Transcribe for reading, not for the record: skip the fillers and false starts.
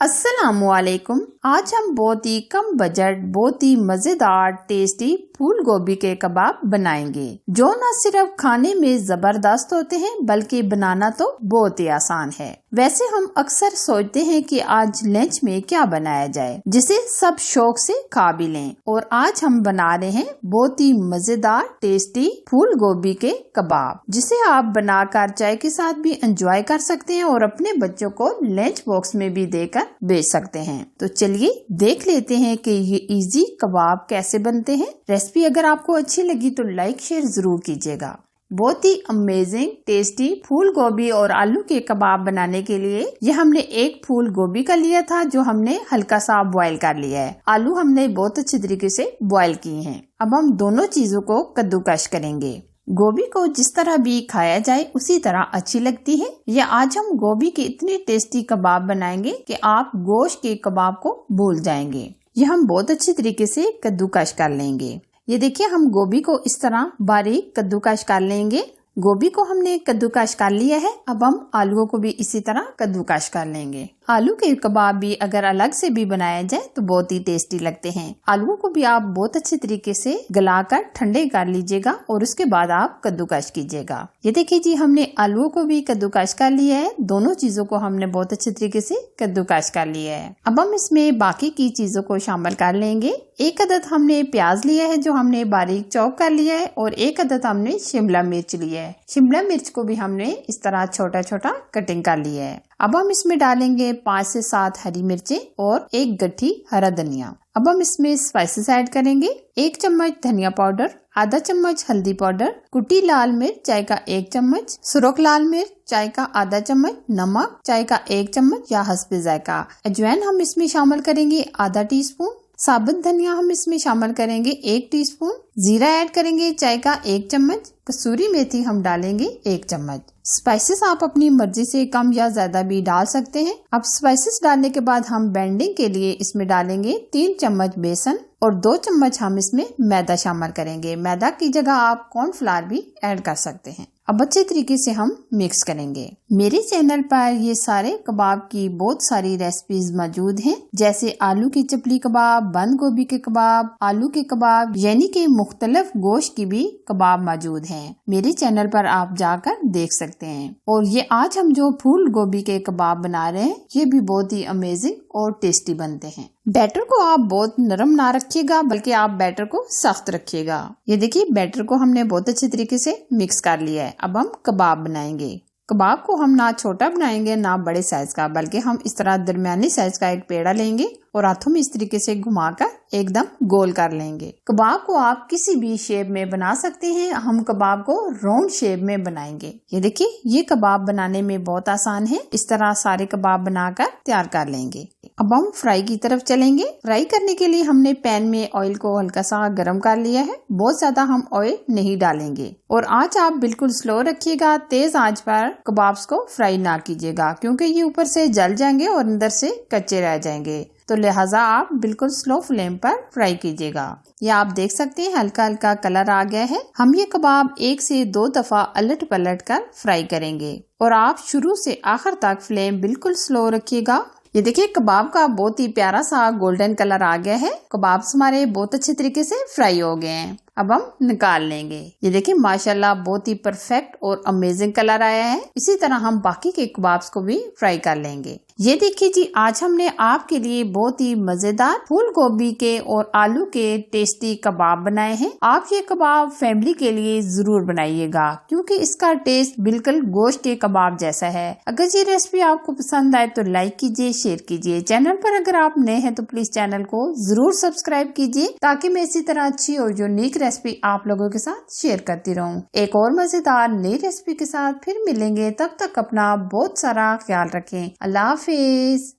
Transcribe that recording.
अस्सलामुअलैकुम। आज हम बहुत ही कम बजट, बहुत ही मजेदार, टेस्टी फूल गोभी के कबाब बनाएंगे, जो न सिर्फ खाने में जबरदस्त होते हैं बल्कि बनाना तो बहुत ही आसान है। वैसे हम अक्सर सोचते हैं कि आज लंच में क्या बनाया जाए जिसे सब शौक से खा भी लें, और आज हम बना रहे हैं बहुत ही मजेदार टेस्टी फूल गोभी के कबाब, जिसे आप बनाकर चाय के साथ भी एंजॉय कर सकते हैं और अपने बच्चों को लंच बॉक्स में भी देकर बेच सकते हैं। तो चलिए देख लेते हैं कि ये इजी कबाब कैसे बनते हैं। रेसिपी अगर आपको अच्छी लगी तो लाइक शेयर जरूर कीजिएगा। बहुत ही अमेजिंग टेस्टी फूल गोभी और आलू के कबाब बनाने के लिए ये हमने एक फूल गोभी का लिया था, जो हमने हल्का सा बॉईल कर लिया है। आलू हमने बहुत अच्छी तरीके से बॉईल किए हैं। अब हम दोनों चीजों को कद्दूकश करेंगे। गोभी को जिस तरह भी खाया जाए उसी तरह अच्छी लगती है। या आज हम गोभी के इतने टेस्टी कबाब बनाएंगे कि आप गोश्त के कबाब को भूल जाएंगे। ये हम बहुत अच्छी तरीके से कद्दूकश कर लेंगे। ये देखिए, हम गोभी को इस तरह बारीक कद्दूकश कर लेंगे। गोभी को हमने कद्दूकश कर लिया है। अब हम आलूओं को भी इसी तरह कद्दूकश कर लेंगे। आलू के कबाब भी अगर अलग से भी बनाया जाए तो बहुत ही टेस्टी लगते हैं। आलूओं को भी आप बहुत अच्छे तरीके से गलाकर ठंडे कर लीजिएगा और उसके बाद आप कद्दूकश कीजिएगा। ये देखिए जी, हमने आलूओं को भी कद्दूकश कर लिया है। दोनों चीजों को हमने बहुत अच्छे तरीके से कद्दूकश कर लिया है। अब हम इसमें बाकी की चीजों को शामिल कर लेंगे। एक अदद हमने प्याज लिया है जो हमने बारीक चॉप कर लिया है, और एक अदद हमने शिमला मिर्च लिया है। शिमला मिर्च को भी हमने इस तरह छोटा छोटा कटिंग कर लिया है। अब हम इसमें डालेंगे 5 से 7 हरी मिर्चें और एक गट्ठी हरा धनिया। अब हम इसमें स्पाइसेस ऐड करेंगे। 1 चम्मच धनिया पाउडर, आधा चम्मच हल्दी पाउडर, कुटी लाल मिर्च चाय का 1 चम्मच, सुरख लाल मिर्च चाय का आधा चम्मच, नमक चाय का 1 चम्मच या हस्बे जायका। अजवाइन हम इसमें शामिल करेंगे आधा टीस्पून। साबुत धनिया हम इसमें शामिल करेंगे 1 टीस्पून। जीरा ऐड करेंगे चाय का 1 चम्मच। कसूरी मेथी हम डालेंगे 1 चम्मच। स्पाइसेस आप अपनी मर्जी से कम या ज्यादा भी डाल सकते हैं। अब स्पाइसेस डालने के बाद हम बैंडिंग के लिए इसमें डालेंगे 3 चम्मच बेसन और 2 चम्मच हम इसमें मैदा शामिल करेंगे। मैदा की जगह आप कॉर्नफ्लावर भी ऐड कर सकते हैं। अब अच्छे तरीके से हम मिक्स करेंगे। मेरे चैनल पर ये सारे कबाब की बहुत सारी रेसिपीज मौजूद हैं, जैसे आलू की चपली कबाब, बंद गोभी के कबाब, आलू के कबाब, यानी कि मुख्तलिफ गोश्त की भी कबाब मौजूद हैं। मेरे चैनल पर आप जाकर देख सकते हैं। और ये आज हम जो फूल गोभी के कबाब बना रहे हैं ये भी बहुत ही अमेजिंग और टेस्टी बनते हैं। बैटर को आप बहुत नरम ना रखिएगा, बल्कि आप बैटर को सख्त रखिएगा। ये देखिए, बैटर को हमने बहुत अच्छे तरीके से मिक्स कर लिया है। अब हम कबाब बनाएंगे। कबाब को हम ना छोटा बनाएंगे ना बड़े साइज का, बल्कि हम इस तरह दरमियानी साइज का एक पेड़ा लेंगे और हाथों में इस तरीके से घुमाकर एकदम गोल कर लेंगे। कबाब को आप किसी भी शेप में बना सकते हैं। हम कबाब को राउंड शेप में बनाएंगे। ये देखिए, ये कबाब बनाने में बहुत आसान है। इस तरह सारे कबाब बनाकर तैयार कर लेंगे। अब हम फ्राई की तरफ चलेंगे। फ्राई करने के लिए हमने पैन में ऑयल को हल्का सा गर्म कर लिया है। बहुत ज्यादा हम ऑयल नहीं डालेंगे और आंच आप बिल्कुल स्लो रखिएगा। तेज आंच पर कबाब्स को फ्राई ना कीजिएगा, क्योंकि ये ऊपर से जल जाएंगे और अंदर से कच्चे रह जाएंगे। तो लिहाजा आप बिल्कुल स्लो फ्लेम पर फ्राई कीजिएगा। ये आप देख सकते हैं हल्का हल्का कलर आ गया है। हम ये कबाब 1 से 2 दफा अलट पलट कर फ्राई करेंगे और आप शुरू से आखिर तक फ्लेम बिल्कुल स्लो रखिएगा। ये देखिए, कबाब का बहुत ही प्यारा सा गोल्डन कलर आ गया है। कबाब हमारे बहुत अच्छे तरीके से फ्राई हो गए हैं। अब हम निकाल लेंगे। ये देखिए, माशाल्लाह बहुत ही परफेक्ट और अमेजिंग कलर आया है। इसी तरह हम बाकी के कबाब्स को भी फ्राई कर लेंगे। ये देखिए जी, आज हमने आपके लिए बहुत ही मजेदार फूल गोभी के और आलू के टेस्टी कबाब बनाए हैं। आप ये कबाब फैमिली के लिए जरूर बनाइएगा, क्योंकि इसका टेस्ट बिल्कुल गोश्त के कबाब जैसा है। अगर ये रेसिपी आपको पसंद आए तो लाइक कीजिए, शेयर कीजिए। चैनल पर अगर आप नए हैं तो प्लीज चैनल को जरूर सब्सक्राइब कीजिए, ताकि मैं इसी तरह अच्छी और यूनिक रेसिपी आप लोगों के साथ शेयर करती रहूं। एक और मजेदार नई रेसिपी के साथ फिर मिलेंगे। तब तक अपना बहुत सारा ख्याल रखें। अल्लाह हाफिज।